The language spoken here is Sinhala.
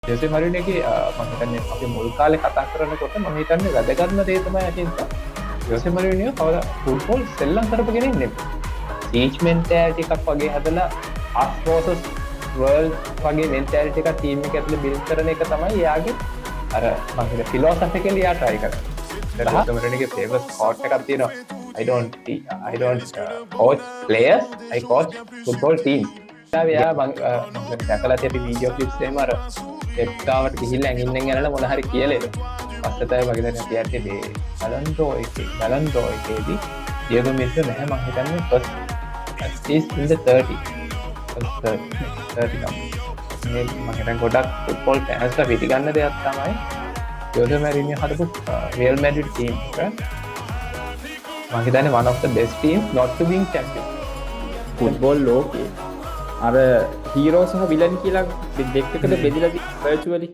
ජොසේ මරිනෝගේ මම හිතන්නේ අපි මුල් කාලේ කතා කරනකොට මම හිතන්නේ වැදගත්ම දේ තමයි අකින්ත ජොසේ මරිනෝ කවදා ෆුට්බෝල් සෙල්ලම් කරපු කෙනෙක් නෙමෙයි. සීච් මෙන්ටැලිටි එකක් වගේ හදලා us versus world වගේ මෙන්ටැලිටි එකක් ටීම් එක ඇතුලේ බිල්ඩ් කරන එක තමයි එයාගේ අර මම හිතන්නේ ෆිලොසොෆිකලි යා try කරන්නේ. ජොසේ මරිනෝගේ famous quote එකක් තියෙනවා. I don't coach players, I coach football teams. යා මම දැකලා තියෙපි වීඩියෝ ක්ලිප්ස් එහෙම අර එක්කාවට ගිහිල්ලා ඇඟින්නෙන් යනලා මොන හරි කියලේද. පස්සේ තමයි මගේ දැන් කියන්නේ මේ බැලන්ඩෝ එකේදී ඩියගෝ මෙස්සි නැහැ මම හිතන්නේ first is in the 30 මේ මම හිතන්නේ ගොඩක් ෆුට්බෝල් ෆෑන්ස්ලා පිළිගන්න දෙයක් තමයි ජෝසේ මරිනියෝ හදපු රියල් මැඩ්‍රිඩ් ටීම් එක. මම හිතන්නේ one of the best teams not to being champion. Football ලෝකේ අර හීරෝ සහ විලන් කියලා දෙකකට බෙදලා virtually